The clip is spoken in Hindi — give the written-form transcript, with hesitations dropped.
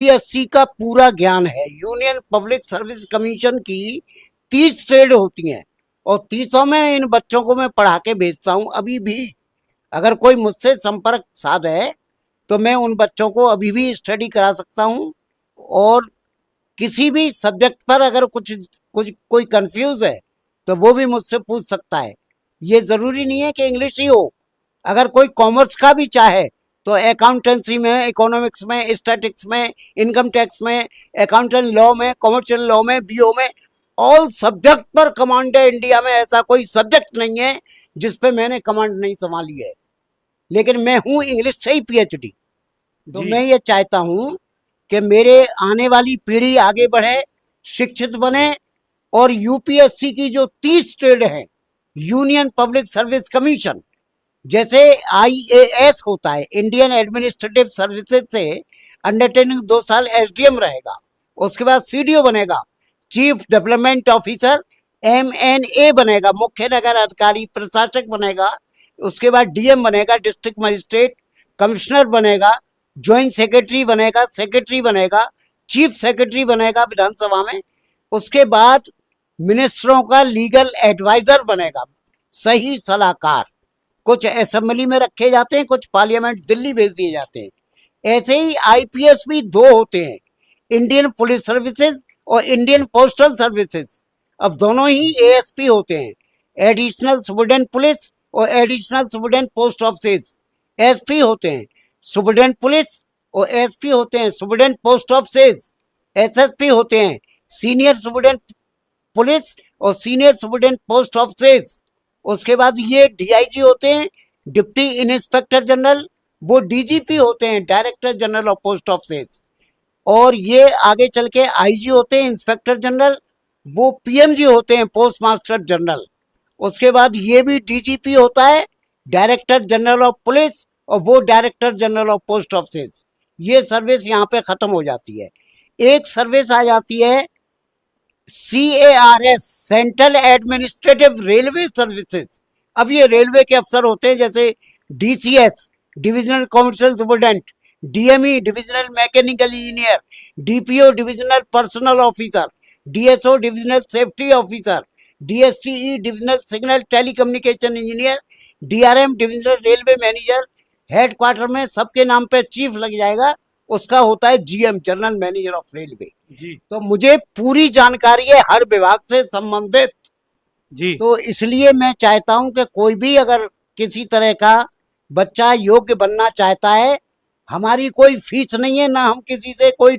यूपीएससी का पूरा ज्ञान है। यूनियन पब्लिक सर्विस कमीशन की 30 ट्रेड होती हैं और 30 में इन बच्चों को मैं पढ़ा के भेजता हूँ अभी भी। अगर कोई मुझसे संपर्क साध है तो मैं उन बच्चों को अभी भी स्टडी करा सकता हूँ। और किसी भी सब्जेक्ट पर अगर कुछ कुछ कोई कंफ्यूज है तो वो भी मुझसे पूछ सकता है। ये जरूरी नहीं है कि इंग्लिश ही हो। अगर कोई कॉमर्स का भी चाहे तो अकाउंटेंसी में, इकोनॉमिक्स में, स्टैटिक्स में, इनकम टैक्स में, अकाउंटेंट लॉ में, कमर्शियल लॉ में, बीओ में, ऑल सब्जेक्ट पर कमांड है। इंडिया में ऐसा कोई सब्जेक्ट नहीं है जिसपे मैंने कमांड नहीं संभाली है। लेकिन मैं हूं इंग्लिश से ही पीएचडी। तो मैं ये चाहता हूं कि मेरे आने वाली पीढ़ी आगे बढ़े, शिक्षित बने और यूपीएससी की जो 30 ट्रेड है, यूनियन पब्लिक सर्विस कमीशन, जैसे आईएएस होता है, इंडियन एडमिनिस्ट्रेटिव सर्विसेज से अंडरटेकिंग 2 साल एसडीएम रहेगा, उसके बाद सीडीओ बनेगा, चीफ डेवलपमेंट ऑफिसर, एमएनए बनेगा, मुख्य नगर अधिकारी प्रशासक बनेगा, उसके बाद डीएम बनेगा, डिस्ट्रिक्ट मजिस्ट्रेट, कमिश्नर बनेगा, ज्वाइंट सेक्रेटरी बनेगा, सेक्रेटरी बनेगा, चीफ सेक्रेटरी बनेगा विधानसभा में, उसके बाद मिनिस्टरों का लीगल एडवाइजर बनेगा, सही सलाहकार। कुछ असेंबली में रखे जाते हैं, कुछ पार्लियामेंट दिल्ली भेज दिए जाते हैं। ऐसे ही आईपीएस भी 2 होते हैं, इंडियन पुलिस सर्विसेज और इंडियन पोस्टल सर्विसेज। अब दोनों ही एएसपी होते हैं, एडिशनल सुपरिटेंडेंट पुलिस और additional superintendent post office. SP होते हैं सुपरिटेंडेंट पुलिस और एसपी होते हैं सुपरिटेंडेंट पोस्ट ऑफिस। एसएसपी होते हैं सीनियर सुपरिटेंडेंट पुलिस और सीनियर सुपरिटेंडेंट पोस्ट ऑफिस। उसके बाद ये डीआईजी होते हैं, डिप्टी इंस्पेक्टर जनरल, वो डीजीपी होते हैं, director general of post office. और ये आगे चल के आईजी होते हैं, इंस्पेक्टर जनरल, वो पीएमजी होते हैं, पोस्ट मास्टर जनरल। उसके बाद ये भी डीजीपी होता है, डायरेक्टर जनरल ऑफ पुलिस, और वो director general of post office. ये सर्विस यहाँ पे खत्म हो जाती है। एक सर्विस आ जाती है CARS, central administrative railway services. अब ये रेलवे के अफसर होते हैं, जैसे DCS, divisional commercial superintendent, DME, divisional mechanical engineer, DPO, divisional personnel officer, DSO, divisional safety officer, DSTE, divisional signal telecommunication engineer, DRM, divisional railway manager. Headquarter में सबके नाम पे चीफ लग जाएगा, उसका होता है GM, general manager of railway जी। तो मुझे पूरी जानकारी है हर विभाग से संबंधित जी। तो इसलिए मैं चाहता हूं कि कोई भी अगर किसी तरह का बच्चा योग्य बनना चाहता है, हमारी कोई फीस नहीं है, ना हम किसी से कोई